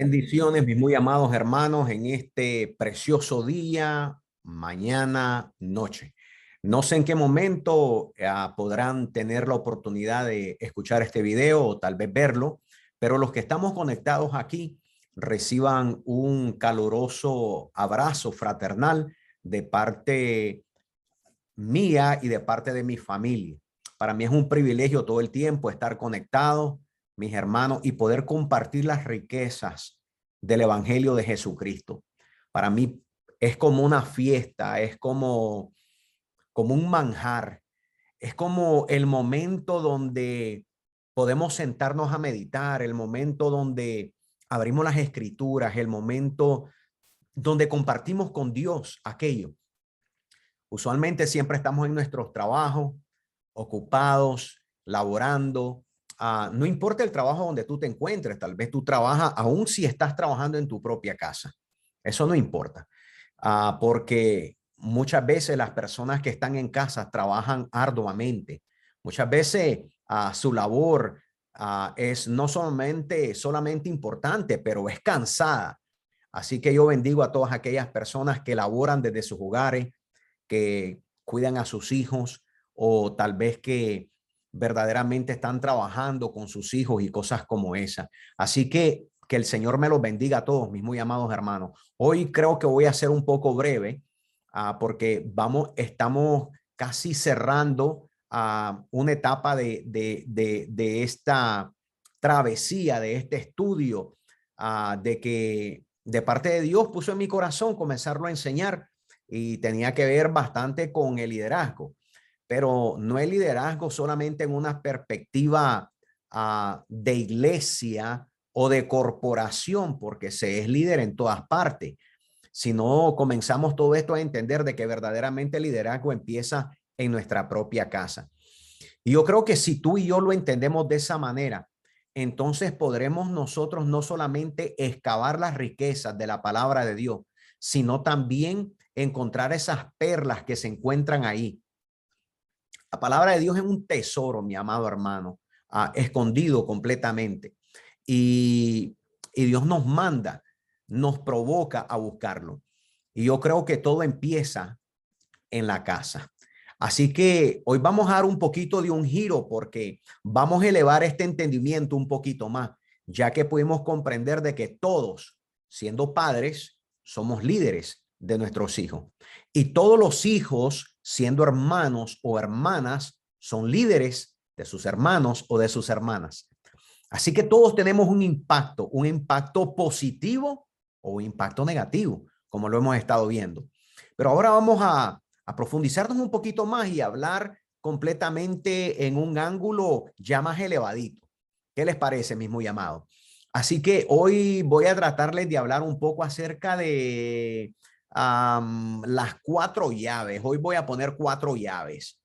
Bendiciones, mis muy amados hermanos, en este precioso día, mañana, noche. No sé en qué momento podrán tener la oportunidad de escuchar este video o tal vez verlo, pero los que estamos conectados aquí reciban un caluroso abrazo fraternal de parte mía y de parte de mi familia. Para mí es un privilegio todo el tiempo estar conectado, mis hermanos, y poder compartir las riquezas del Evangelio de Jesucristo. Para mí es como una fiesta, es como un manjar, es como el momento donde podemos sentarnos a meditar, el momento donde abrimos las escrituras, el momento donde compartimos con Dios aquello. Usualmente siempre estamos en nuestros trabajos, ocupados, laborando. No importa el trabajo donde tú te encuentres, tal vez tú trabajas, aún si estás trabajando en tu propia casa. Eso no importa, porque muchas veces las personas que están en casa trabajan arduamente. Muchas veces su labor es no solamente importante, pero es cansada. Así que yo bendigo a todas aquellas personas que laboran desde sus hogares, que cuidan a sus hijos o tal vez que verdaderamente están trabajando con sus hijos y cosas como esa. Así que el Señor me los bendiga a todos, mis muy amados hermanos. Hoy creo que voy a ser un poco breve porque estamos casi cerrando una etapa de esta travesía, de este estudio, de que de parte de Dios puso en mi corazón comenzarlo a enseñar y tenía que ver bastante con el liderazgo, pero no el liderazgo solamente en una perspectiva de iglesia o de corporación, porque se es líder en todas partes, sino comenzamos todo esto a entender de que verdaderamente el liderazgo empieza en nuestra propia casa. Y yo creo que si tú y yo lo entendemos de esa manera, entonces podremos nosotros no solamente excavar las riquezas de la palabra de Dios, sino también encontrar esas perlas que se encuentran ahí. La palabra de Dios es un tesoro, mi amado hermano, escondido completamente. Y, y Dios nos manda, nos provoca a buscarlo. Y yo creo que todo empieza en la casa. Así que hoy vamos a dar un poquito de un giro porque vamos a elevar este entendimiento un poquito más, ya que pudimos comprender de que todos, siendo padres, somos líderes de nuestros hijos. Y todos los hijos, siendo hermanos o hermanas, son líderes de sus hermanos o de sus hermanas. Así que todos tenemos un impacto positivo o un impacto negativo, como lo hemos estado viendo. Pero ahora vamos a profundizarnos un poquito más y hablar completamente en un ángulo ya más elevadito. ¿Qué les parece, mis muy amados? Así que hoy voy a tratarles de hablar un poco acerca de las 4 llaves. Hoy voy a poner 4 llaves.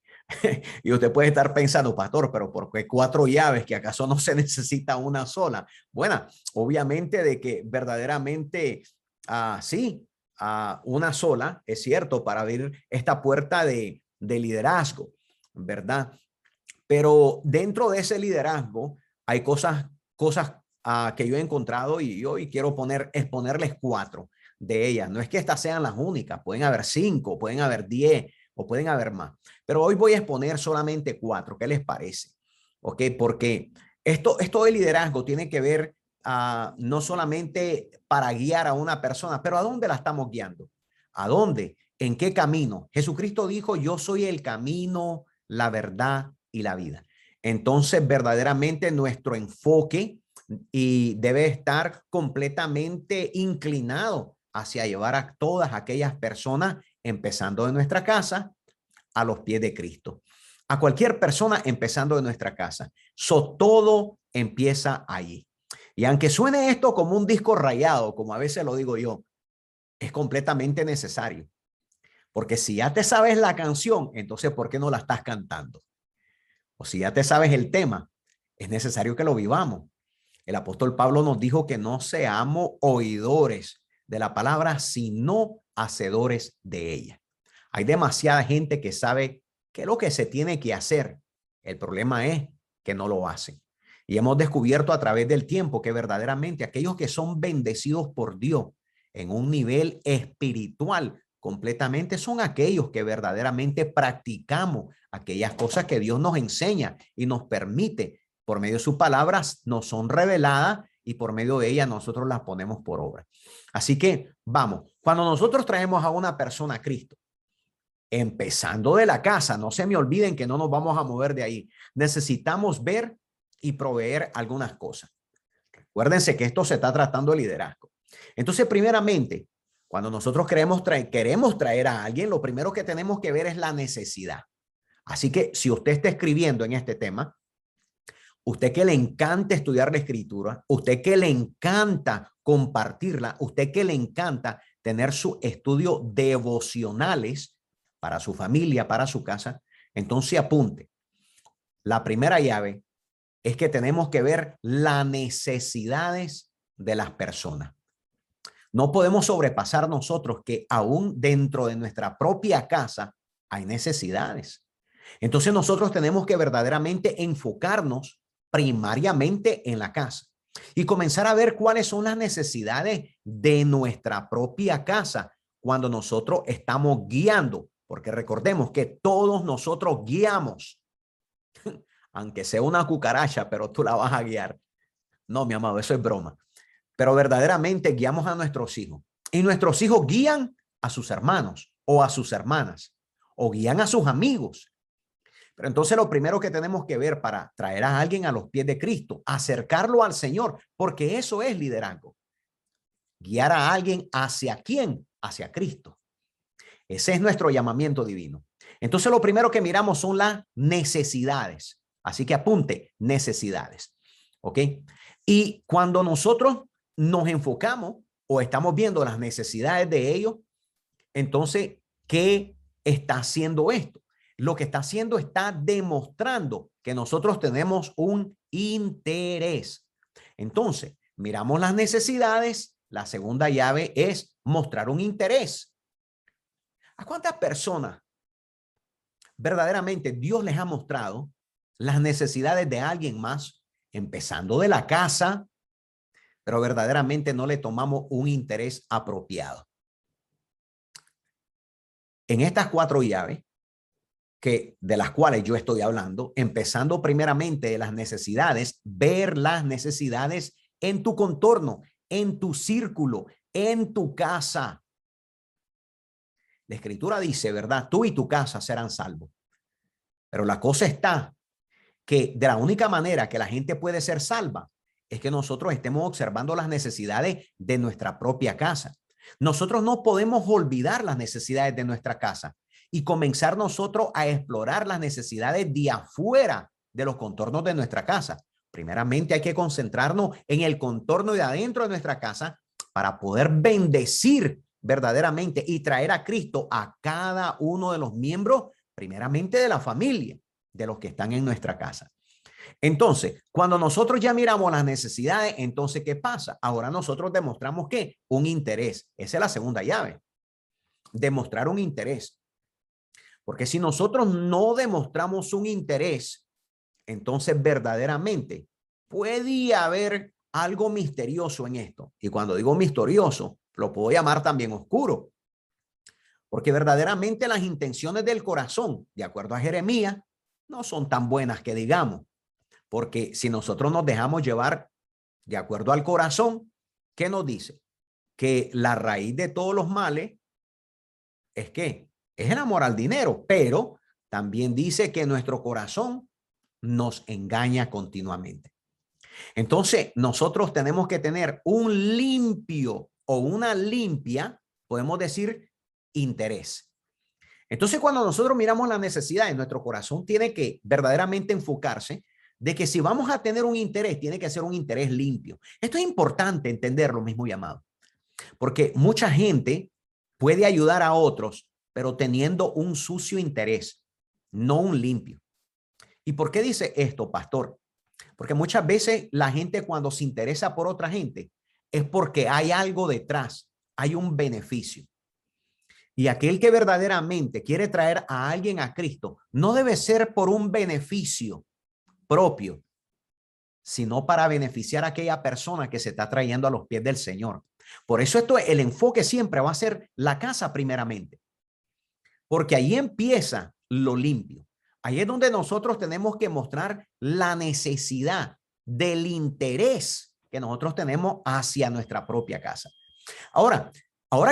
Y usted puede estar pensando, pastor, pero ¿por qué 4 llaves? ¿Que acaso no se necesita una sola? Bueno, obviamente de que verdaderamente sí, una sola, es cierto, para abrir esta puerta de liderazgo, ¿verdad? Pero dentro de ese liderazgo hay cosas que yo he encontrado y hoy quiero exponerles 4 de ellas. No es que estas sean las únicas, pueden haber 5, pueden haber 10 o pueden haber más. Pero hoy voy a exponer solamente 4. ¿Qué les parece? ¿Ok? Porque esto de liderazgo tiene que ver no solamente para guiar a una persona, pero ¿a dónde la estamos guiando? ¿A dónde? ¿En qué camino? Jesucristo dijo, yo soy el camino, la verdad y la vida. Entonces, verdaderamente nuestro enfoque y debe estar completamente inclinado hacia llevar a todas aquellas personas, empezando de nuestra casa, a los pies de Cristo. A cualquier persona empezando de nuestra casa. Todo empieza allí. Y aunque suene esto como un disco rayado, como a veces lo digo yo, es completamente necesario. Porque si ya te sabes la canción, entonces ¿por qué no la estás cantando? O si ya te sabes el tema, es necesario que lo vivamos. El apóstol Pablo nos dijo que no seamos oidores de la palabra, sino hacedores de ella. Hay demasiada gente que sabe qué es lo que se tiene que hacer. El problema es que no lo hacen. Y hemos descubierto a través del tiempo que verdaderamente aquellos que son bendecidos por Dios en un nivel espiritual completamente son aquellos que verdaderamente practicamos aquellas cosas que Dios nos enseña y nos permite por medio de sus palabras, nos son reveladas y por medio de ellas nosotros las ponemos por obra. Así que vamos, cuando nosotros traemos a una persona a Cristo, empezando de la casa, no se me olviden que no nos vamos a mover de ahí. Necesitamos ver y proveer algunas cosas. Recuérdense que esto se está tratando de liderazgo. Entonces, primeramente, cuando nosotros queremos traer a alguien, lo primero que tenemos que ver es la necesidad. Así que si usted está escribiendo en este tema, usted que le encanta estudiar la escritura, usted que le encanta compartirla, usted que le encanta tener su estudio devocionales para su familia, para su casa, entonces apunte. La primera llave es que tenemos que ver las necesidades de las personas. No podemos sobrepasar nosotros que aún dentro de nuestra propia casa hay necesidades. Entonces nosotros tenemos que verdaderamente enfocarnos primariamente en la casa y comenzar a ver cuáles son las necesidades de nuestra propia casa cuando nosotros estamos guiando, porque recordemos que todos nosotros guiamos, aunque sea una cucaracha, pero tú la vas a guiar. No, mi amado, eso es broma. Pero verdaderamente guiamos a nuestros hijos y nuestros hijos guían a sus hermanos o a sus hermanas o guían a sus amigos. Pero entonces lo primero que tenemos que ver para traer a alguien a los pies de Cristo, acercarlo al Señor, porque eso es liderazgo. Guiar a alguien hacia quién, hacia Cristo. Ese es nuestro llamamiento divino. Entonces lo primero que miramos son las necesidades. Así que apunte, necesidades. ¿Ok? Y cuando nosotros nos enfocamos o estamos viendo las necesidades de ellos, entonces, ¿qué está haciendo esto? Lo que está haciendo está demostrando que nosotros tenemos un interés. Entonces, miramos las necesidades. La segunda llave es mostrar un interés. ¿A cuántas personas verdaderamente Dios les ha mostrado las necesidades de alguien más, empezando de la casa, pero verdaderamente no le tomamos un interés apropiado? En estas 4 llaves, de las cuales yo estoy hablando, empezando primeramente de las necesidades, ver las necesidades en tu contorno, en tu círculo, en tu casa. La escritura dice, ¿verdad? Tú y tu casa serán salvos. Pero la cosa está que de la única manera que la gente puede ser salva es que nosotros estemos observando las necesidades de nuestra propia casa. Nosotros no podemos olvidar las necesidades de nuestra casa y comenzar nosotros a explorar las necesidades de afuera de los contornos de nuestra casa. Primeramente hay que concentrarnos en el contorno de adentro de nuestra casa para poder bendecir verdaderamente y traer a Cristo a cada uno de los miembros, primeramente de la familia, de los que están en nuestra casa. Entonces, cuando nosotros ya miramos las necesidades, entonces, ¿qué pasa? Ahora nosotros demostramos que un interés. Esa es la segunda llave. Demostrar un interés. Porque si nosotros no demostramos un interés, entonces verdaderamente puede haber algo misterioso en esto. Y cuando digo misterioso, lo puedo llamar también oscuro. Porque verdaderamente las intenciones del corazón, de acuerdo a Jeremías, no son tan buenas que digamos. Porque si nosotros nos dejamos llevar de acuerdo al corazón, ¿qué nos dice? Que la raíz de todos los males es que es el amor al dinero, pero también dice que nuestro corazón nos engaña continuamente. Entonces, nosotros tenemos que tener un limpio o una limpia, podemos decir, interés. Entonces, cuando nosotros miramos la necesidad de nuestro corazón, tiene que verdaderamente enfocarse de que si vamos a tener un interés, tiene que ser un interés limpio. Esto es importante entenderlo, mismo llamado, porque mucha gente puede ayudar a otros, pero teniendo un sucio interés, no un limpio. ¿Y por qué dice esto, pastor? Porque muchas veces la gente cuando se interesa por otra gente es porque hay algo detrás, hay un beneficio. Y aquel que verdaderamente quiere traer a alguien a Cristo no debe ser por un beneficio propio, sino para beneficiar a aquella persona que se está trayendo a los pies del Señor. Por eso el enfoque siempre va a ser la casa primeramente, porque ahí empieza lo limpio. Ahí es donde nosotros tenemos que mostrar la necesidad del interés que nosotros tenemos hacia nuestra propia casa. Ahora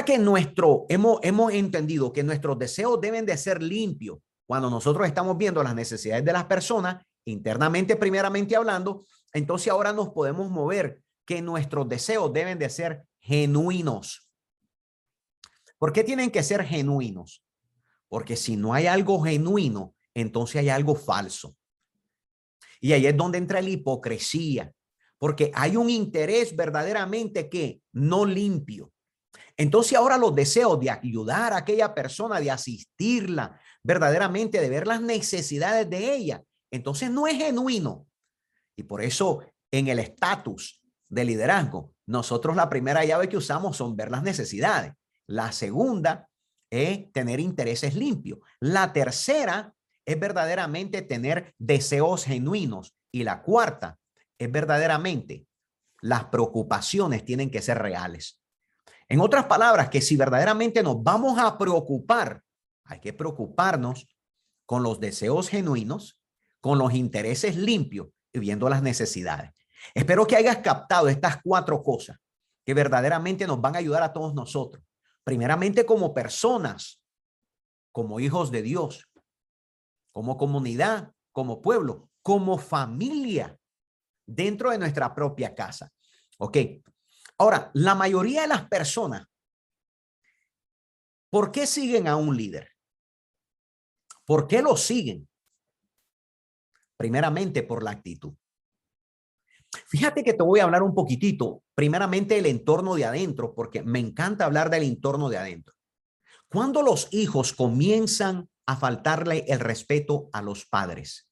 que hemos entendido que nuestros deseos deben de ser limpios cuando nosotros estamos viendo las necesidades de las personas, internamente, primeramente hablando, entonces ahora nos podemos mover que nuestros deseos deben de ser genuinos. ¿Por qué tienen que ser genuinos? Porque si no hay algo genuino, entonces hay algo falso. Y ahí es donde entra la hipocresía, porque hay un interés verdaderamente que no limpio. Entonces ahora los deseos de ayudar a aquella persona, de asistirla verdaderamente, de ver las necesidades de ella, entonces no es genuino. Y por eso en el estatus de liderazgo, nosotros la primera llave que usamos son ver las necesidades. La segunda es tener intereses limpios. La tercera es verdaderamente tener deseos genuinos. Y la cuarta es verdaderamente las preocupaciones tienen que ser reales. En otras palabras, que si verdaderamente nos vamos a preocupar, hay que preocuparnos con los deseos genuinos, con los intereses limpios y viendo las necesidades. Espero que hayas captado estas 4 cosas que verdaderamente nos van a ayudar a todos nosotros. Primeramente como personas, como hijos de Dios, como comunidad, como pueblo, como familia dentro de nuestra propia casa. Ok. Ahora, la mayoría de las personas, ¿por qué siguen a un líder? ¿Por qué lo siguen? Primeramente por la actitud. Fíjate que te voy a hablar un poquitito, primeramente del entorno de adentro, porque me encanta hablar del entorno de adentro. Cuando los hijos comienzan a faltarle el respeto a los padres,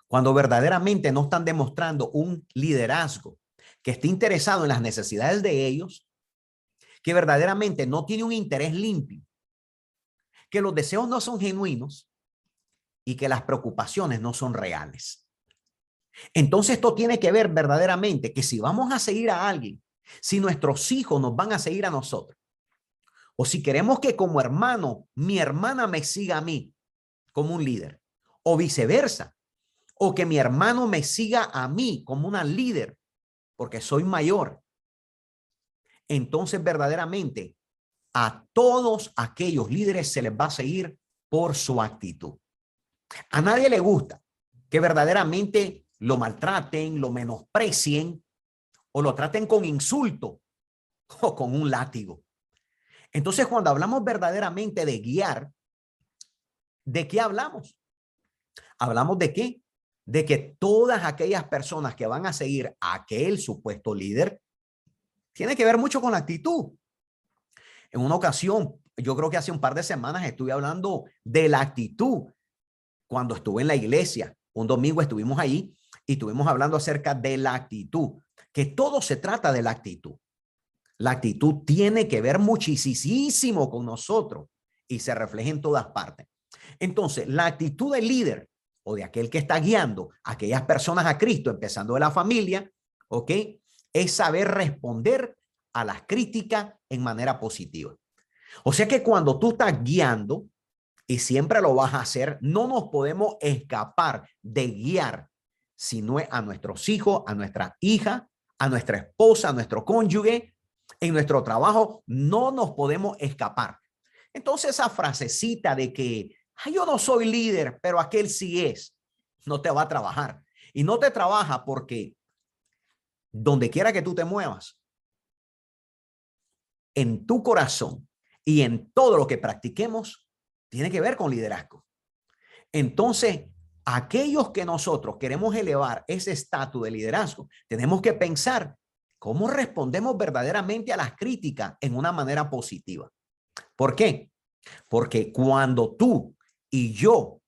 cuando verdaderamente no están demostrando un liderazgo que esté interesado en las necesidades de ellos, que verdaderamente no tiene un interés limpio, que los deseos no son genuinos y que las preocupaciones no son reales. Entonces esto tiene que ver verdaderamente que si vamos a seguir a alguien, si nuestros hijos nos van a seguir a nosotros, o si queremos que como hermano, mi hermana me siga a mí como un líder, o viceversa, o que mi hermano me siga a mí como una líder, porque soy mayor, entonces verdaderamente a todos aquellos líderes se les va a seguir por su actitud. A nadie le gusta que verdaderamente lo maltraten, lo menosprecien o lo traten con insulto o con un látigo. Entonces, cuando hablamos verdaderamente de guiar, ¿de qué hablamos? ¿Hablamos de qué? De que todas aquellas personas que van a seguir a aquel supuesto líder tiene que ver mucho con la actitud. En una ocasión, yo creo que hace un par de semanas estuve hablando de la actitud cuando estuve en la iglesia. Un domingo estuvimos ahí y estuvimos hablando acerca de la actitud, que todo se trata de la actitud. La actitud tiene que ver muchísimo con nosotros y se refleja en todas partes. Entonces, la actitud del líder o de aquel que está guiando a aquellas personas a Cristo, empezando de la familia, ¿ok? Es saber responder a las críticas en manera positiva. O sea que cuando tú estás guiando, y siempre lo vas a hacer, no nos podemos escapar de guiar, sino a nuestros hijos, a nuestra hija, a nuestra esposa, a nuestro cónyuge, en nuestro trabajo, no nos podemos escapar. Entonces esa frasecita de que yo no soy líder, pero aquel sí es, no te va a trabajar. Y no te trabaja porque donde quiera que tú te muevas, en tu corazón y en todo lo que practiquemos, tiene que ver con liderazgo. Entonces, aquellos que nosotros queremos elevar ese estatus de liderazgo, tenemos que pensar cómo respondemos verdaderamente a las críticas en una manera positiva. ¿Por qué? Porque cuando tú y yo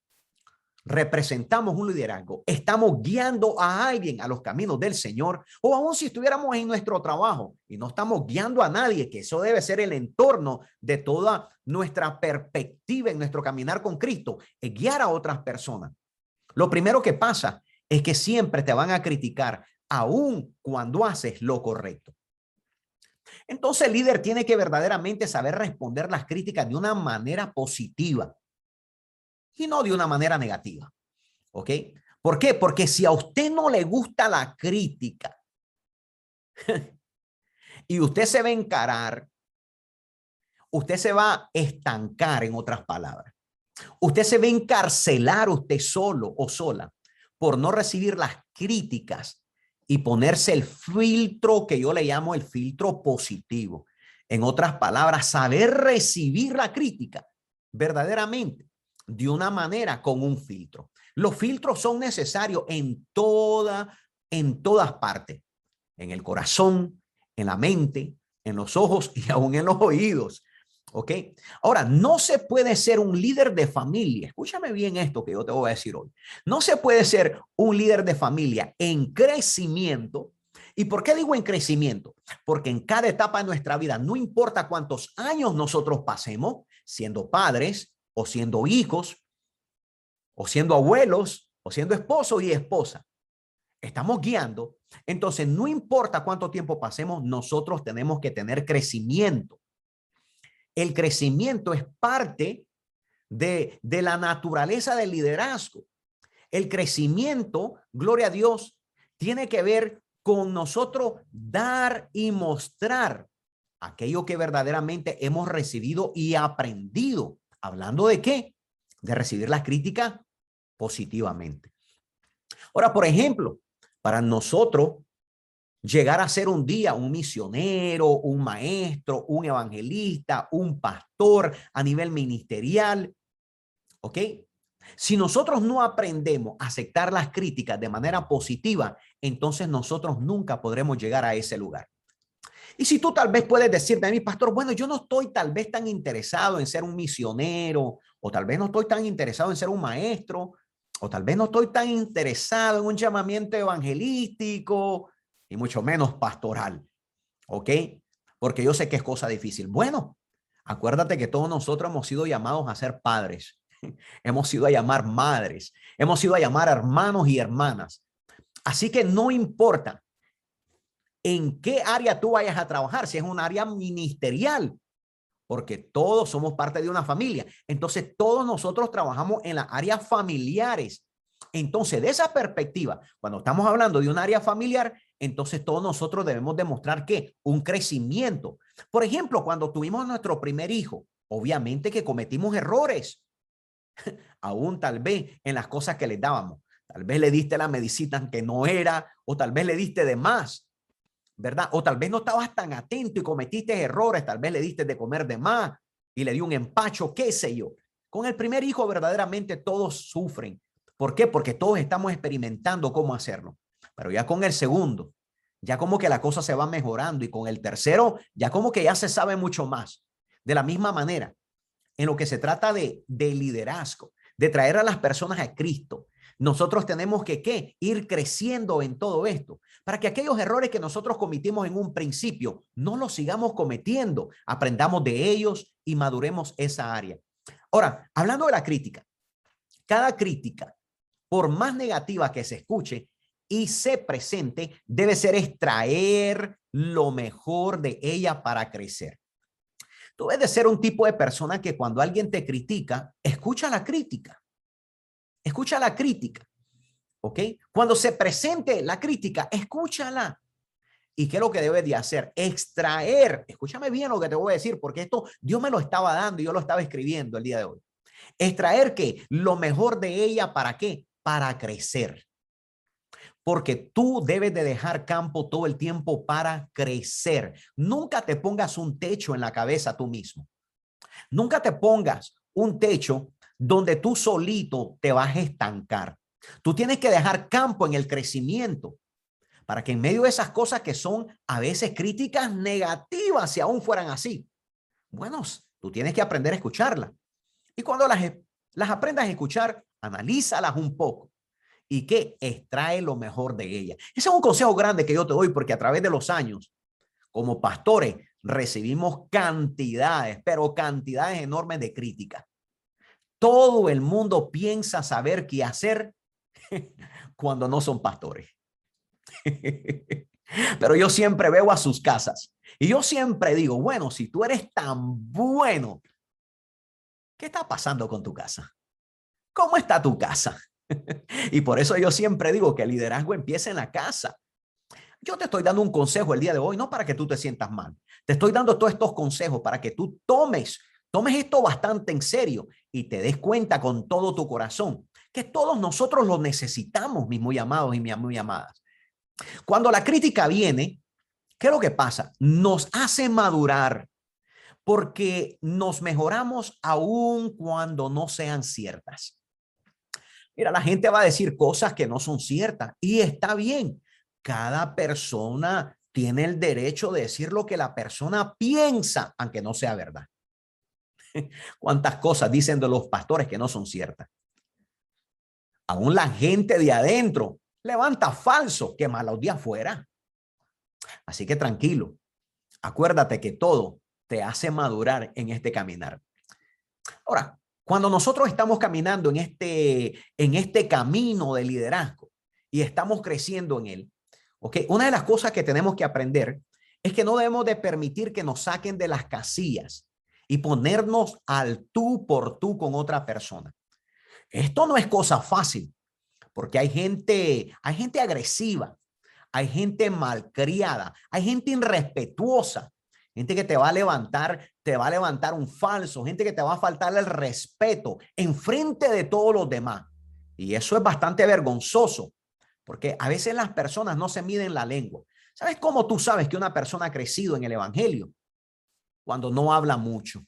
representamos un liderazgo, estamos guiando a alguien a los caminos del Señor, o aún si estuviéramos en nuestro trabajo y no estamos guiando a nadie, que eso debe ser el entorno de toda nuestra perspectiva en nuestro caminar con Cristo, es guiar a otras personas. Lo primero que pasa es que siempre te van a criticar, aun cuando haces lo correcto. Entonces el líder tiene que verdaderamente saber responder las críticas de una manera positiva y no de una manera negativa. ¿Ok? ¿Por qué? Porque si a usted no le gusta la crítica y usted se va a encarar, usted se va a estancar, en otras palabras. Usted se va a encarcelar usted solo o sola por no recibir las críticas y ponerse el filtro que yo le llamo el filtro positivo. En otras palabras, saber recibir la crítica verdaderamente de una manera con un filtro. Los filtros son necesarios en todas partes, en el corazón, en la mente, en los ojos y aún en los oídos. ¿Ok? Ahora, no se puede ser un líder de familia. Escúchame bien esto que yo te voy a decir hoy. No se puede ser un líder de familia en crecimiento. ¿Y por qué digo en crecimiento? Porque en cada etapa de nuestra vida, no importa cuántos años nosotros pasemos, siendo padres o siendo hijos o siendo abuelos o siendo esposo y esposa, estamos guiando. Entonces, no importa cuánto tiempo pasemos, nosotros tenemos que tener crecimiento. El crecimiento es parte de la naturaleza del liderazgo. El crecimiento, gloria a Dios, tiene que ver con nosotros dar y mostrar aquello que verdaderamente hemos recibido y aprendido. ¿Hablando de qué? De recibir las críticas positivamente. Ahora, por ejemplo, para nosotros llegar a ser un día un misionero, un maestro, un evangelista, un pastor a nivel ministerial, ¿ok? Si nosotros no aprendemos a aceptar las críticas de manera positiva, entonces nosotros nunca podremos llegar a ese lugar. Y si tú tal vez puedes decirme a mí, pastor, bueno, yo no estoy tal vez tan interesado en ser un misionero, o tal vez no estoy tan interesado en ser un maestro, o tal vez no estoy tan interesado en un llamamiento evangelístico, y mucho menos pastoral, ¿ok? Porque yo sé que es cosa difícil. Bueno, acuérdate que todos nosotros hemos sido llamados a ser padres, hemos sido a llamar madres, hemos sido a llamar hermanos y hermanas. Así que no importa en qué área tú vayas a trabajar, si es un área ministerial, porque todos somos parte de una familia. Entonces, todos nosotros trabajamos en las áreas familiares. Entonces, de esa perspectiva, cuando estamos hablando de un área familiar, entonces todos nosotros debemos demostrar que un crecimiento. Por ejemplo, cuando tuvimos nuestro primer hijo, obviamente que cometimos errores, aún tal vez en las cosas que les dábamos. Tal vez le diste la medicina que no era, o tal vez le diste de más, ¿verdad? O tal vez no estabas tan atento y cometiste errores, tal vez le diste de comer de más y le dio un empacho, qué sé yo. Con el primer hijo verdaderamente todos sufren. ¿Por qué? Porque todos estamos experimentando cómo hacerlo. Pero ya con el segundo, ya como que la cosa se va mejorando, y con el tercero, ya como que ya se sabe mucho más. De la misma manera, en lo que se trata de liderazgo, de traer a las personas a Cristo, nosotros tenemos que ¿qué? Ir creciendo en todo esto, para que aquellos errores que nosotros cometimos en un principio no los sigamos cometiendo, aprendamos de ellos y maduremos esa área. Ahora, hablando de la crítica, cada crítica, por más negativa que se escuche y se presente, debe ser extraer lo mejor de ella para crecer. Tú debes de ser un tipo de persona que cuando alguien te critica, escucha la crítica. Escucha la crítica. ¿Ok? Cuando se presente la crítica, escúchala. ¿Y qué es lo que debes de hacer? Extraer. Escúchame bien lo que te voy a decir, porque esto Dios me lo estaba dando y yo lo estaba escribiendo el día de hoy. Extraer ¿qué? Lo mejor de ella. ¿Para qué? Para crecer. Porque tú debes de dejar campo todo el tiempo para crecer. Nunca te pongas un techo en la cabeza tú mismo. Nunca te pongas un techo donde tú solito te vas a estancar. Tú tienes que dejar campo en el crecimiento para que en medio de esas cosas que son a veces críticas negativas, si aún fueran así, bueno, tú tienes que aprender a escucharlas. Y cuando las aprendas a escuchar, analízalas un poco y que extrae lo mejor de ellas. Ese es un consejo grande que yo te doy, porque a través de los años, como pastores, recibimos cantidades, pero cantidades enormes de críticas. Todo el mundo piensa saber qué hacer cuando no son pastores. Pero yo siempre veo a sus casas y yo siempre digo, bueno, si tú eres tan bueno, ¿qué está pasando con tu casa? ¿Cómo está tu casa? Y por eso yo siempre digo que el liderazgo empieza en la casa. Yo te estoy dando un consejo el día de hoy, no para que tú te sientas mal. Te estoy dando todos estos consejos para que tú tomes esto bastante en serio y te des cuenta con todo tu corazón que todos nosotros lo necesitamos, mis muy amados y mis muy amadas. Cuando la crítica viene, ¿qué es lo que pasa? Nos hace madurar porque nos mejoramos aún cuando no sean ciertas. Mira, la gente va a decir cosas que no son ciertas y está bien. Cada persona tiene el derecho de decir lo que la persona piensa, aunque no sea verdad. ¿Cuántas cosas dicen de los pastores que no son ciertas? Aún la gente de adentro levanta falso, que más los de afuera. Así que tranquilo, acuérdate que todo te hace madurar en este caminar. Ahora, cuando nosotros estamos caminando en este camino de liderazgo y estamos creciendo en él, ¿ok? Una de las cosas que tenemos que aprender es que no debemos de permitir que nos saquen de las casillas y ponernos al tú por tú con otra persona. Esto no es cosa fácil porque hay gente agresiva, hay gente malcriada, hay gente irrespetuosa, gente que te va a levantar un falso, gente que te va a faltar el respeto enfrente de todos los demás. Y eso es bastante vergonzoso, porque a veces las personas no se miden la lengua. ¿Sabes cómo tú sabes que una persona ha crecido en el evangelio? Cuando no habla mucho.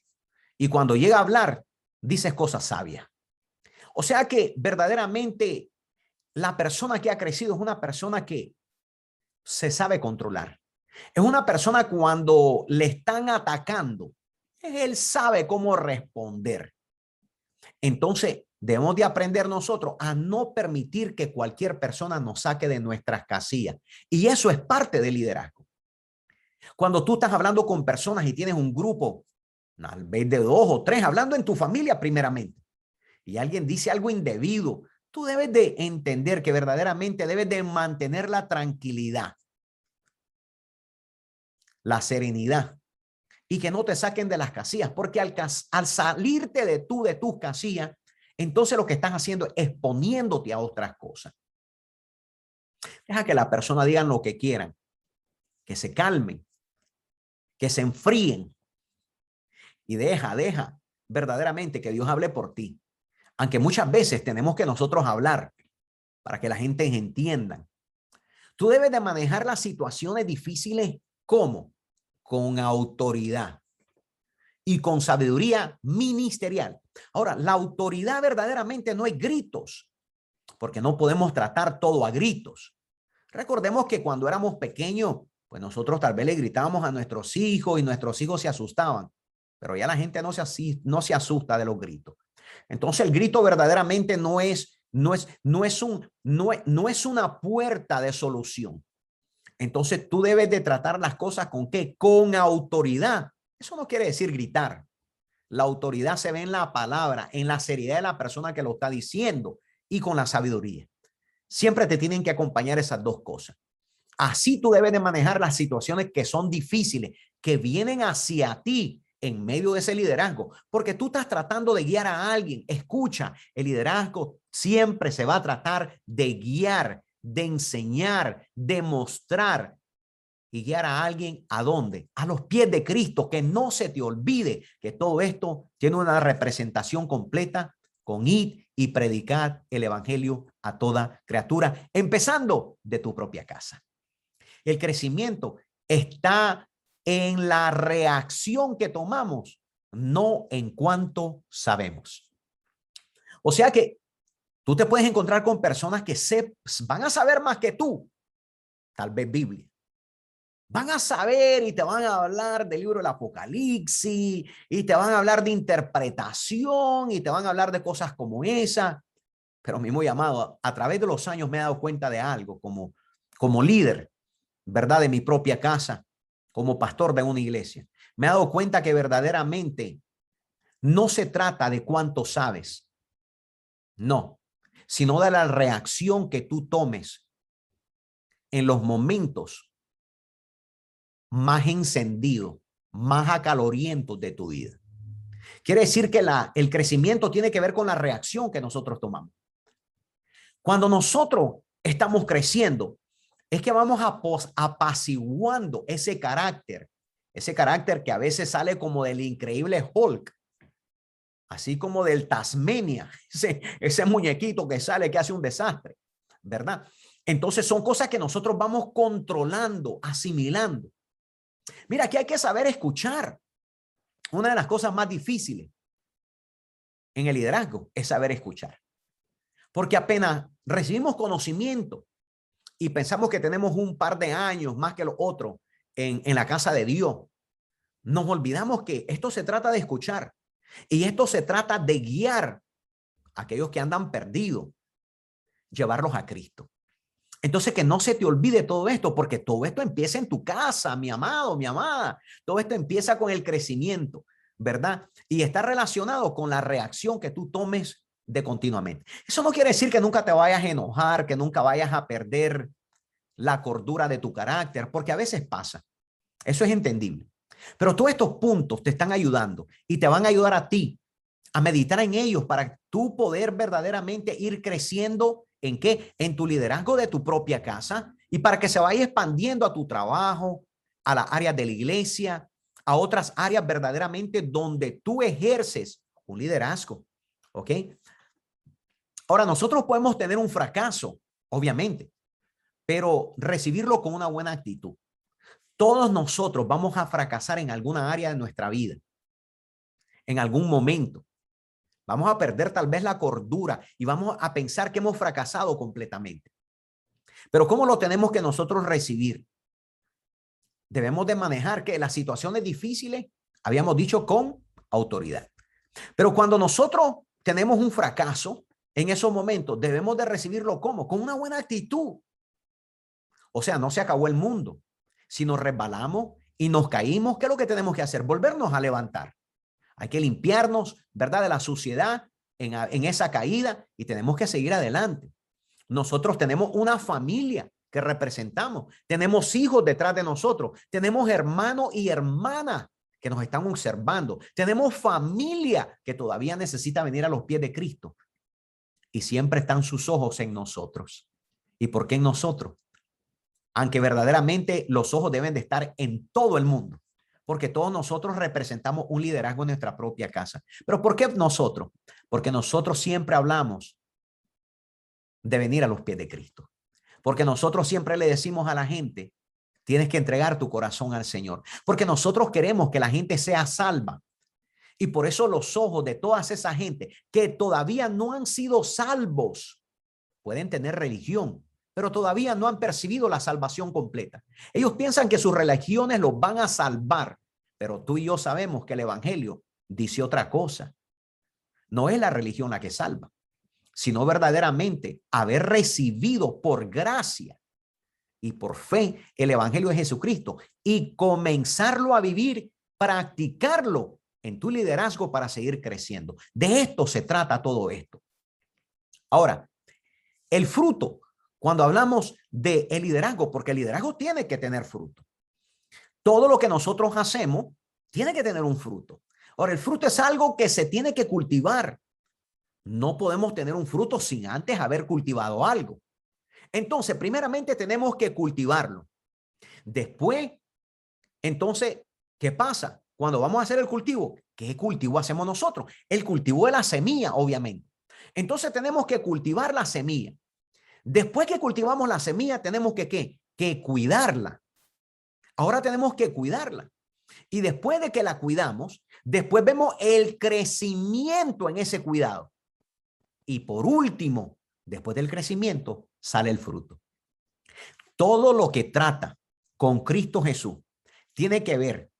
Y cuando llega a hablar, dices cosas sabias. O sea que verdaderamente la persona que ha crecido es una persona que se sabe controlar. Es una persona cuando le están atacando, él sabe cómo responder. Entonces, debemos de aprender nosotros a no permitir que cualquier persona nos saque de nuestras casillas. Y eso es parte del liderazgo. Cuando tú estás hablando con personas y tienes un grupo, tal vez de 2 o 3, hablando en tu familia primeramente, y alguien dice algo indebido, tú debes de entender que verdaderamente debes de mantener la tranquilidad, la serenidad y que no te saquen de las casillas, porque al salirte de tus casillas, entonces lo que estás haciendo es exponiéndote a otras cosas. Deja que la persona digan lo que quieran, que se calmen, que se enfríen y deja verdaderamente que Dios hable por ti. Aunque muchas veces tenemos que nosotros hablar para que la gente entienda. Tú debes de manejar las situaciones difíciles ¿cómo? Con autoridad y con sabiduría ministerial. Ahora, la autoridad verdaderamente no es gritos, porque no podemos tratar todo a gritos. Recordemos que cuando éramos pequeños, pues nosotros tal vez le gritábamos a nuestros hijos y nuestros hijos se asustaban, pero ya la gente no se asusta de los gritos. Entonces el grito verdaderamente no es una puerta de solución. Entonces tú debes de tratar las cosas ¿con qué? Con autoridad. Eso no quiere decir gritar. La autoridad se ve en la palabra, en la seriedad de la persona que lo está diciendo y con la sabiduría. Siempre te tienen que acompañar esas dos cosas. Así tú debes de manejar las situaciones que son difíciles, que vienen hacia ti en medio de ese liderazgo, porque tú estás tratando de guiar a alguien. Escucha, el liderazgo siempre se va a tratar de guiar, de enseñar, de mostrar y guiar a alguien ¿a dónde? A los pies de Cristo. Que no se te olvide que todo esto tiene una representación completa con id y predicar el evangelio a toda criatura, empezando de tu propia casa. El crecimiento está en la reacción que tomamos, no en cuánto sabemos. O sea que tú te puedes encontrar con personas que van a saber más que tú, tal vez Biblia. Van a saber y te van a hablar del libro del Apocalipsis y te van a hablar de interpretación y te van a hablar de cosas como esa. Pero mi muy amado, a través de los años me he dado cuenta de algo como líder, ¿verdad? De mi propia casa, como pastor de una iglesia. Me he dado cuenta que verdaderamente no se trata de cuánto sabes. No, sino de la reacción que tú tomes en los momentos más encendidos, más acalorientos de tu vida. Quiere decir que el crecimiento tiene que ver con la reacción que nosotros tomamos. Cuando nosotros estamos creciendo, es que vamos apaciguando ese carácter que a veces sale como del increíble Hulk, así como del Tasmania, ese muñequito que sale que hace un desastre, ¿verdad? Entonces son cosas que nosotros vamos controlando, asimilando. Mira, aquí hay que saber escuchar. Una de las cosas más difíciles en el liderazgo es saber escuchar. Porque apenas recibimos conocimiento y pensamos que tenemos un par de años más que los otros en la casa de Dios, nos olvidamos que esto se trata de escuchar y esto se trata de guiar a aquellos que andan perdidos, llevarlos a Cristo. Entonces, que no se te olvide todo esto, porque todo esto empieza en tu casa, mi amado, mi amada. Todo esto empieza con el crecimiento, ¿verdad? Y está relacionado con la reacción que tú tomes de continuamente. Eso no quiere decir que nunca te vayas a enojar, que nunca vayas a perder la cordura de tu carácter, porque a veces pasa. Eso es entendible. Pero todos estos puntos te están ayudando y te van a ayudar a ti a meditar en ellos para tú poder verdaderamente ir creciendo. ¿En qué? En tu liderazgo de tu propia casa y para que se vaya expandiendo a tu trabajo, a las áreas de la iglesia, a otras áreas verdaderamente donde tú ejerces un liderazgo. ¿Ok? Ahora, nosotros podemos tener un fracaso, obviamente, pero recibirlo con una buena actitud. Todos nosotros vamos a fracasar en alguna área de nuestra vida, en algún momento. Vamos a perder tal vez la cordura y vamos a pensar que hemos fracasado completamente. Pero ¿cómo lo tenemos que nosotros recibir? Debemos de manejar que las situaciones difíciles, habíamos dicho, con autoridad. Pero cuando nosotros tenemos un fracaso, en esos momentos debemos de recibirlo ¿cómo? Con una buena actitud. O sea, no se acabó el mundo. Si nos resbalamos y nos caímos, ¿qué es lo que tenemos que hacer? Volvernos a levantar. Hay que limpiarnos, ¿verdad?, de la suciedad en esa caída y tenemos que seguir adelante. Nosotros tenemos una familia que representamos. Tenemos hijos detrás de nosotros. Tenemos hermanos y hermanas que nos están observando. Tenemos familia que todavía necesita venir a los pies de Cristo. Y siempre están sus ojos en nosotros. ¿Y por qué en nosotros? Aunque verdaderamente los ojos deben de estar en todo el mundo. Porque todos nosotros representamos un liderazgo en nuestra propia casa. ¿Pero por qué nosotros? Porque nosotros siempre hablamos de venir a los pies de Cristo. Porque nosotros siempre le decimos a la gente, tienes que entregar tu corazón al Señor. Porque nosotros queremos que la gente sea salva. Y por eso los ojos de toda esa gente que todavía no han sido salvos, pueden tener religión, pero todavía no han percibido la salvación completa. Ellos piensan que sus religiones los van a salvar, pero tú y yo sabemos que el evangelio dice otra cosa. No es la religión la que salva, sino verdaderamente haber recibido por gracia y por fe el evangelio de Jesucristo y comenzarlo a vivir, practicarlo en tu liderazgo para seguir creciendo. De esto se trata todo esto. Ahora, el fruto, cuando hablamos de el liderazgo, porque el liderazgo tiene que tener fruto. Todo lo que nosotros hacemos tiene que tener un fruto. Ahora, el fruto es algo que se tiene que cultivar. No podemos tener un fruto sin antes haber cultivado algo. Entonces, primeramente tenemos que cultivarlo. Después, entonces, ¿qué pasa? Cuando vamos a hacer el cultivo, ¿qué cultivo hacemos nosotros? El cultivo de la semilla, obviamente. Entonces, tenemos que cultivar la semilla. Después que cultivamos la semilla, tenemos que ¿qué? Que cuidarla. Ahora tenemos que cuidarla. Y después de que la cuidamos, después vemos el crecimiento en ese cuidado. Y por último, después del crecimiento, sale el fruto. Todo lo que trata con Cristo Jesús tiene que ver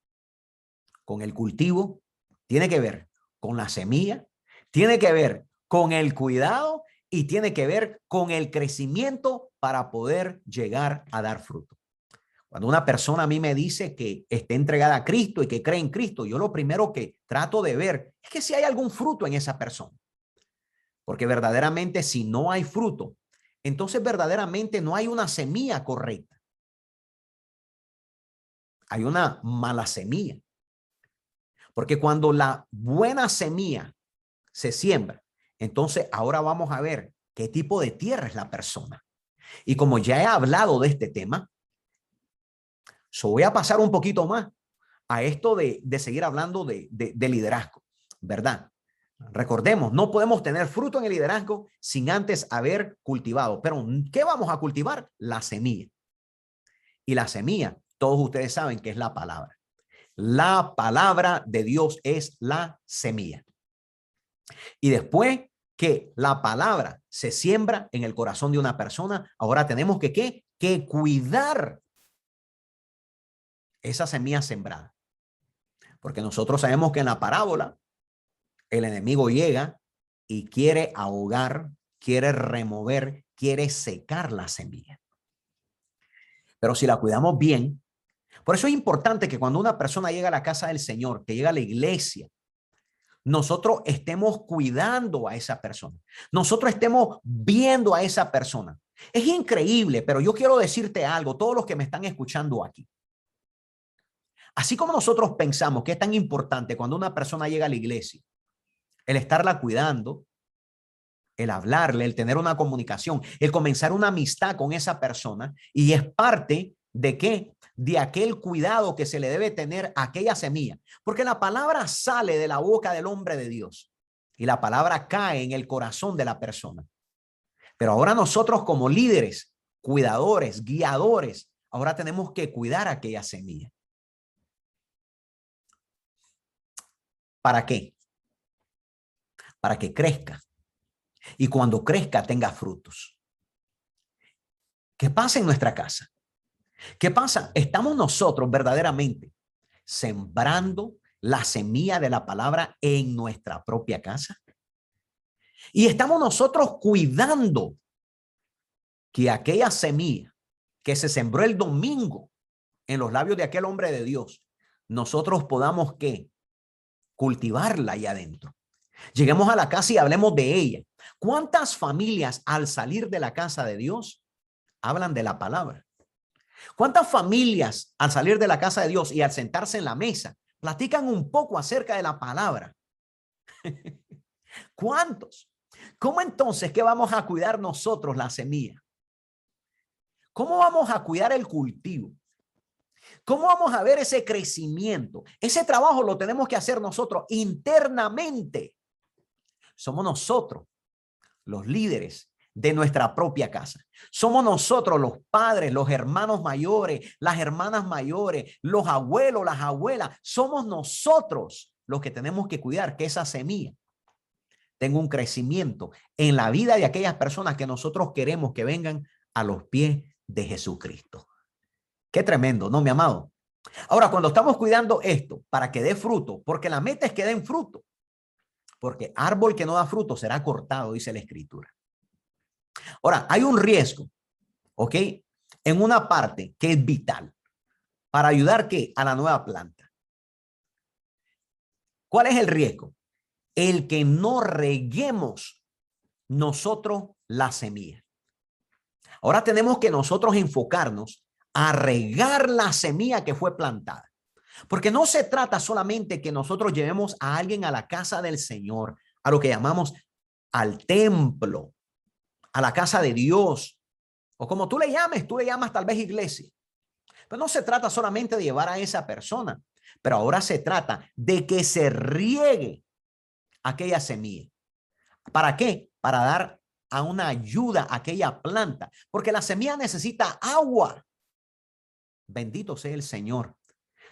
con el cultivo, tiene que ver con la semilla, tiene que ver con el cuidado y tiene que ver con el crecimiento para poder llegar a dar fruto. Cuando una persona a mí me dice que esté entregada a Cristo y que cree en Cristo, yo lo primero que trato de ver es que si hay algún fruto en esa persona. Porque verdaderamente si no hay fruto, entonces verdaderamente no hay una semilla correcta. Hay una mala semilla. Porque cuando la buena semilla se siembra, entonces ahora vamos a ver qué tipo de tierra es la persona. Y como ya he hablado de este tema, voy a pasar un poquito más a esto de seguir hablando de liderazgo, ¿verdad? Recordemos, no podemos tener fruto en el liderazgo sin antes haber cultivado. Pero ¿qué vamos a cultivar? La semilla. Y la semilla, todos ustedes saben que es la palabra. La palabra de Dios es la semilla. Y después que la palabra se siembra en el corazón de una persona, ahora tenemos que cuidar esa semilla sembrada. Porque nosotros sabemos que en la parábola el enemigo llega y quiere ahogar, quiere remover, quiere secar la semilla. Pero si la cuidamos bien, por eso es importante que cuando una persona llega a la casa del Señor, que llega a la iglesia, nosotros estemos cuidando a esa persona. Nosotros estemos viendo a esa persona. Es increíble, pero yo quiero decirte algo, todos los que me están escuchando aquí. Así como nosotros pensamos que es tan importante cuando una persona llega a la iglesia, el estarla cuidando, el hablarle, el tener una comunicación, el comenzar una amistad con esa persona, y es parte de qué, de aquel cuidado que se le debe tener a aquella semilla, porque la palabra sale de la boca del hombre de Dios y la palabra cae en el corazón de la persona. Pero ahora nosotros como líderes, cuidadores, guiadores, ahora tenemos que cuidar aquella semilla. ¿Para qué? Para que crezca. Y cuando crezca tenga frutos. ¿Qué pasa en nuestra casa? ¿Qué pasa? ¿Estamos nosotros verdaderamente sembrando la semilla de la palabra en nuestra propia casa? Y estamos nosotros cuidando que aquella semilla que se sembró el domingo en los labios de aquel hombre de Dios, nosotros podamos ¿qué? Cultivarla ahí adentro. Lleguemos a la casa y hablemos de ella. ¿Cuántas familias al salir de la casa de Dios hablan de la palabra? ¿Cuántas familias al salir de la casa de Dios y al sentarse en la mesa platican un poco acerca de la palabra? ¿Cuántos? ¿Cómo entonces que vamos a cuidar nosotros la semilla? ¿Cómo vamos a cuidar el cultivo? ¿Cómo vamos a ver ese crecimiento? Ese trabajo lo tenemos que hacer nosotros internamente. Somos nosotros los líderes de nuestra propia casa. Somos nosotros los padres, los hermanos mayores, las hermanas mayores, los abuelos, las abuelas. Somos nosotros los que tenemos que cuidar que esa semilla tenga un crecimiento en la vida de aquellas personas que nosotros queremos que vengan a los pies de Jesucristo. Qué tremendo, ¿no, mi amado? Ahora, cuando estamos cuidando esto para que dé fruto, porque la meta es que den fruto, porque árbol que no da fruto será cortado, dice la Escritura. Ahora, hay un riesgo, ¿ok? En una parte que es vital para ayudar ¿qué? A la nueva planta. ¿Cuál es el riesgo? El que no reguemos nosotros la semilla. Ahora tenemos que nosotros enfocarnos a regar la semilla que fue plantada. Porque no se trata solamente que nosotros llevemos a alguien a la casa del Señor, a lo que llamamos al templo, a la casa de Dios, o como tú le llamas tal vez iglesia. Pero no se trata solamente de llevar a esa persona, pero ahora se trata de que se riegue aquella semilla. ¿Para qué? Para dar a una ayuda a aquella planta, porque la semilla necesita agua. Bendito sea el Señor.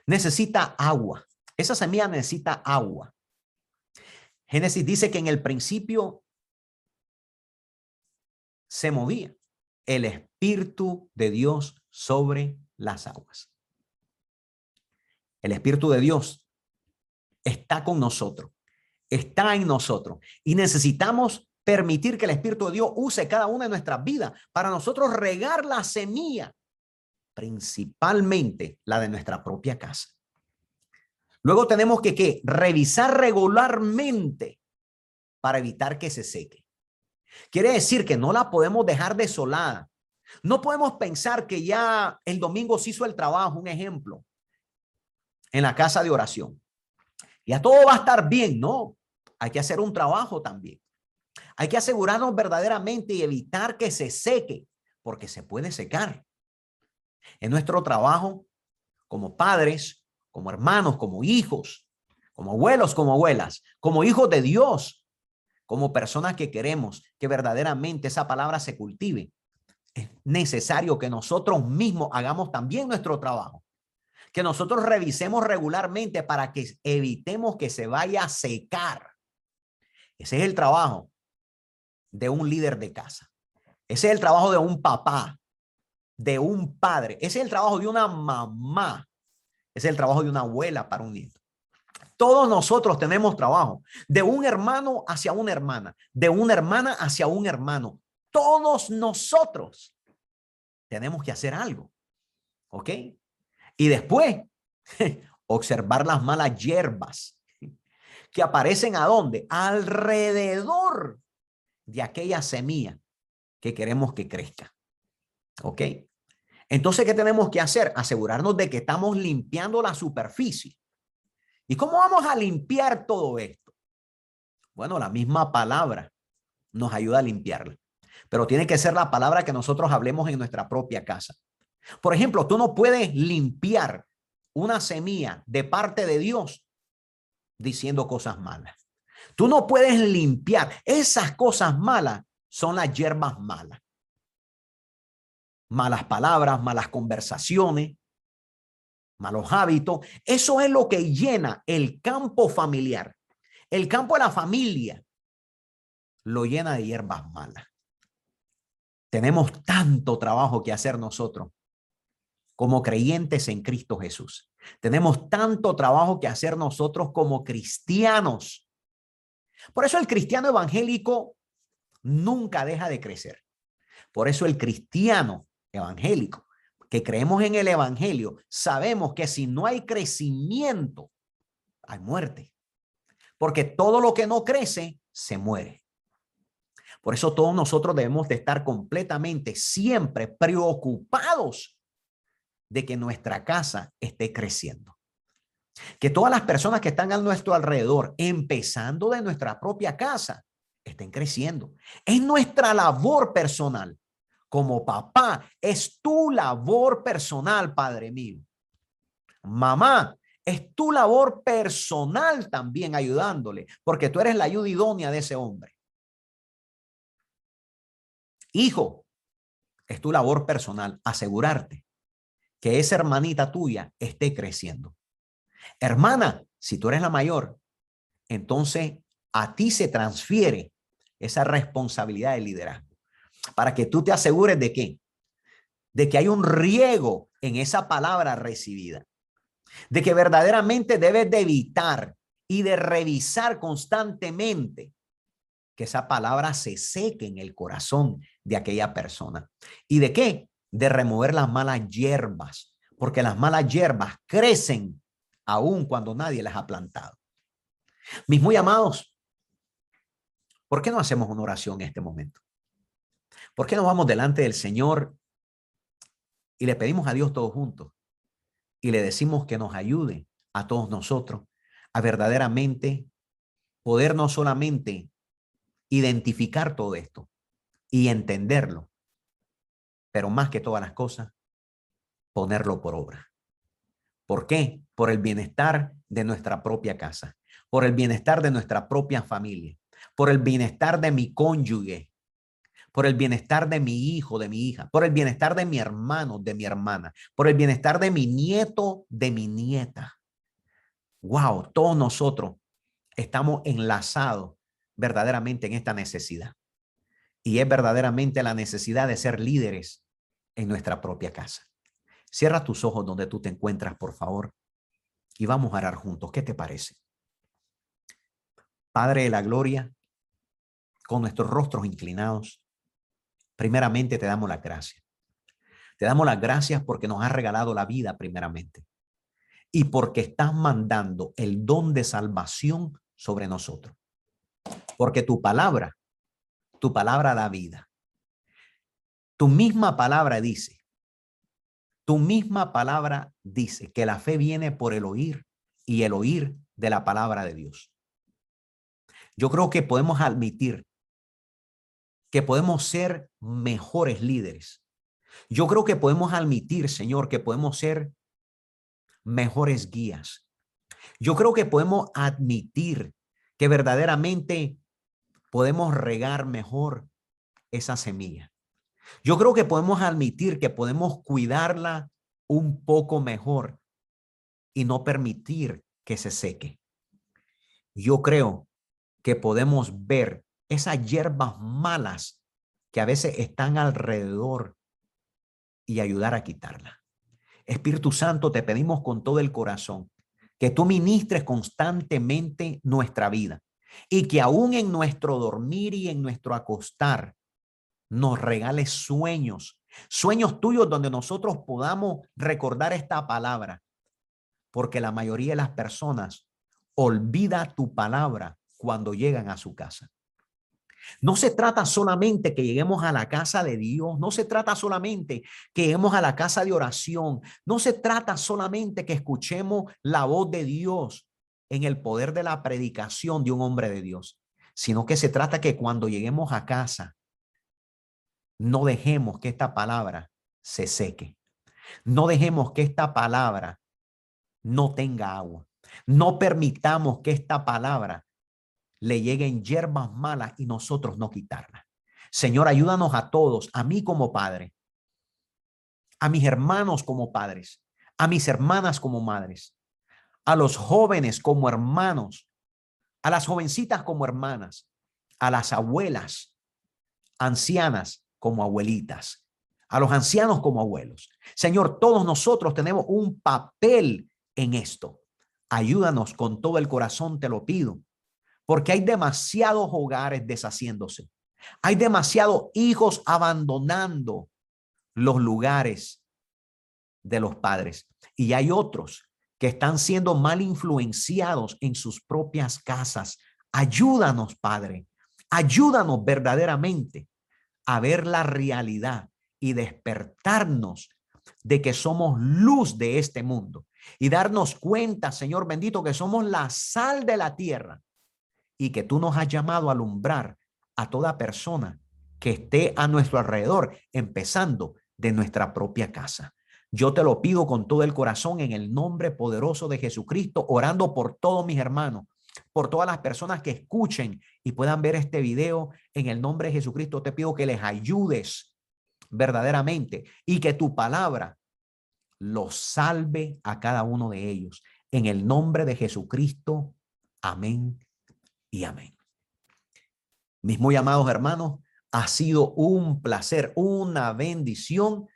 Necesita agua. Esa semilla necesita agua. Génesis dice que en el principio se movía el Espíritu de Dios sobre las aguas. El Espíritu de Dios está con nosotros, está en nosotros y necesitamos permitir que el Espíritu de Dios use cada una de nuestras vidas para nosotros regar la semilla, principalmente la de nuestra propia casa. Luego tenemos que revisar regularmente para evitar que se seque. Quiere decir que no la podemos dejar desolada. No podemos pensar que ya el domingo se hizo el trabajo, un ejemplo, en la casa de oración. Ya todo va a estar bien, ¿no? Hay que hacer un trabajo también. Hay que asegurarnos verdaderamente y evitar que se seque, porque se puede secar. En nuestro trabajo, como padres, como hermanos, como hijos, como abuelos, como abuelas, como hijos de Dios, como personas que queremos que verdaderamente esa palabra se cultive, es necesario que nosotros mismos hagamos también nuestro trabajo, que nosotros revisemos regularmente para que evitemos que se vaya a secar. Ese es el trabajo de un líder de casa. Ese es el trabajo de un papá, de un padre. Ese es el trabajo de una mamá. Ese es el trabajo de una abuela para un nieto. Todos nosotros tenemos trabajo, de un hermano hacia una hermana, de una hermana hacia un hermano. Todos nosotros tenemos que hacer algo, ¿ok? Y después, observar las malas hierbas que aparecen ¿a dónde? Alrededor de aquella semilla que queremos que crezca, ¿ok? Entonces, ¿qué tenemos que hacer? Asegurarnos de que estamos limpiando la superficie. ¿Y cómo vamos a limpiar todo esto? Bueno, la misma palabra nos ayuda a limpiarla, pero tiene que ser la palabra que nosotros hablemos en nuestra propia casa. Por ejemplo, tú no puedes limpiar una semilla de parte de Dios diciendo cosas malas. Tú no puedes limpiar. Esas cosas malas son las hierbas malas. Malas palabras, malas conversaciones, malos hábitos. Eso es lo que llena el campo familiar. El campo de la familia lo llena de hierbas malas. Tenemos tanto trabajo que hacer nosotros como creyentes en Cristo Jesús. Tenemos tanto trabajo que hacer nosotros como cristianos. Por eso el cristiano evangélico nunca deja de crecer. Por eso el cristiano evangélico, que creemos en el evangelio, sabemos que si no hay crecimiento, hay muerte. Porque todo lo que no crece, se muere. Por eso todos nosotros debemos de estar completamente siempre preocupados de que nuestra casa esté creciendo. Que todas las personas que están a nuestro alrededor, empezando de nuestra propia casa, estén creciendo. Es nuestra labor personal. Como papá, es tu labor personal, padre mío. Mamá, es tu labor personal también ayudándole, porque tú eres la ayuda idónea de ese hombre. Hijo, es tu labor personal asegurarte que esa hermanita tuya esté creciendo. Hermana, si tú eres la mayor, entonces a ti se transfiere esa responsabilidad de liderazgo para que tú te asegures de qué, de que hay un riego en esa palabra recibida, de que verdaderamente debes de evitar y de revisar constantemente que esa palabra se seque en el corazón de aquella persona. ¿Y de qué? De remover las malas hierbas, porque las malas hierbas crecen aún cuando nadie las ha plantado. Mis muy amados, ¿por qué no hacemos una oración en este momento? ¿Por qué no vamos delante del Señor y le pedimos a Dios todos juntos y le decimos que nos ayude a todos nosotros a verdaderamente poder no solamente identificar todo esto y entenderlo, pero más que todas las cosas, ponerlo por obra? ¿Por qué? Por el bienestar de nuestra propia casa, por el bienestar de nuestra propia familia, por el bienestar de mi cónyuge, por el bienestar de mi hijo, de mi hija, por el bienestar de mi hermano, de mi hermana, por el bienestar de mi nieto, de mi nieta. Wow, todos nosotros estamos enlazados verdaderamente en esta necesidad. Y es verdaderamente la necesidad de ser líderes en nuestra propia casa. Cierra tus ojos donde tú te encuentras, por favor, y vamos a orar juntos. ¿Qué te parece? Padre de la gloria, con nuestros rostros inclinados, primeramente te damos las gracias. Te damos las gracias porque nos has regalado la vida primeramente y porque estás mandando el don de salvación sobre nosotros. Porque tu palabra Tu palabra da vida. Tu misma palabra dice, que la fe viene por el oír y el oír de la palabra de Dios. Yo creo que podemos admitir que podemos ser mejores líderes. Yo creo que podemos admitir, Señor, que podemos ser mejores guías. Yo creo que podemos admitir que verdaderamente podemos regar mejor esa semilla. Yo creo que podemos admitir que podemos cuidarla un poco mejor y no permitir que se seque. Yo creo que podemos ver esas hierbas malas que a veces están alrededor y ayudar a quitarla. Espíritu Santo, te pedimos con todo el corazón que tú ministres constantemente nuestra vida y que aún en nuestro dormir y en nuestro acostar nos regales sueños, sueños tuyos donde nosotros podamos recordar esta palabra, porque la mayoría de las personas olvida tu palabra cuando llegan a su casa. No se trata solamente que lleguemos a la casa de Dios, no se trata solamente que lleguemos a la casa de oración, no se trata solamente que escuchemos la voz de Dios en el poder de la predicación de un hombre de Dios, sino que se trata que cuando lleguemos a casa, no dejemos que esta palabra se seque. No dejemos que esta palabra no tenga agua. No permitamos que esta palabra le lleguen hierbas malas y nosotros no quitarlas. Señor, ayúdanos a todos, a mí como padre, a mis hermanos como padres, a mis hermanas como madres, a los jóvenes como hermanos, a las jovencitas como hermanas, a las abuelas, ancianas como abuelitas, a los ancianos como abuelos. Señor, todos nosotros tenemos un papel en esto. Ayúdanos con todo el corazón, te lo pido, porque hay demasiados hogares deshaciéndose. Hay demasiados hijos abandonando los lugares de los padres. Y hay otros que están siendo mal influenciados en sus propias casas. Ayúdanos, Padre. Ayúdanos verdaderamente a ver la realidad y despertarnos de que somos luz de este mundo y darnos cuenta, Señor bendito, que somos la sal de la tierra y que tú nos has llamado a alumbrar a toda persona que esté a nuestro alrededor, empezando de nuestra propia casa. Yo te lo pido con todo el corazón en el nombre poderoso de Jesucristo, orando por todos mis hermanos, por todas las personas que escuchen y puedan ver este video. En el nombre de Jesucristo te pido que les ayudes verdaderamente y que tu palabra los salve a cada uno de ellos. En el nombre de Jesucristo, amén y amén. Mis muy amados hermanos, ha sido un placer, una bendición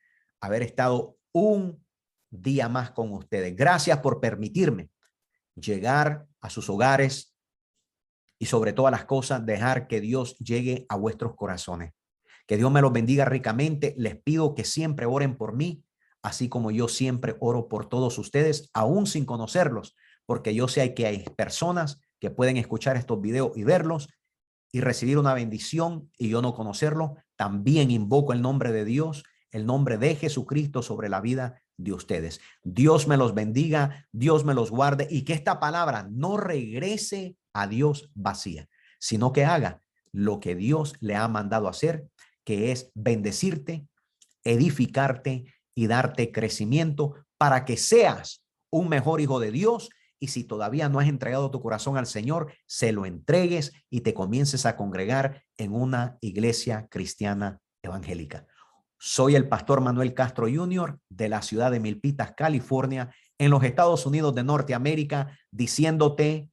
haber estado un día más con ustedes. Gracias por permitirme llegar a sus hogares y sobre todas las cosas dejar que Dios llegue a vuestros corazones. Que Dios me los bendiga ricamente. Les pido que siempre oren por mí, así como yo siempre oro por todos ustedes, aún sin conocerlos, porque yo sé que hay personas que pueden escuchar estos videos y verlos y recibir una bendición y yo no conocerlo. También invoco el nombre de Dios, el nombre de Jesucristo sobre la vida de ustedes. Dios me los bendiga, Dios me los guarde y que esta palabra no regrese a Dios vacía, sino que haga lo que Dios le ha mandado hacer, que es bendecirte, edificarte y darte crecimiento para que seas un mejor hijo de Dios. Y si todavía no has entregado tu corazón al Señor, se lo entregues y te comiences a congregar en una iglesia cristiana evangélica. Soy el pastor Manuel Castro Jr. de la ciudad de Milpitas, California, en los Estados Unidos de Norteamérica, diciéndote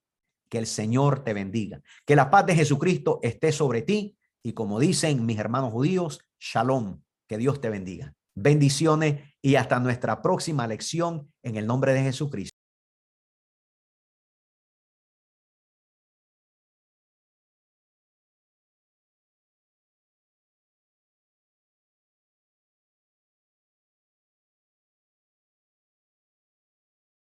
que el Señor te bendiga, que la paz de Jesucristo esté sobre ti y como dicen mis hermanos judíos, shalom, que Dios te bendiga. Bendiciones y hasta nuestra próxima lección en el nombre de Jesucristo.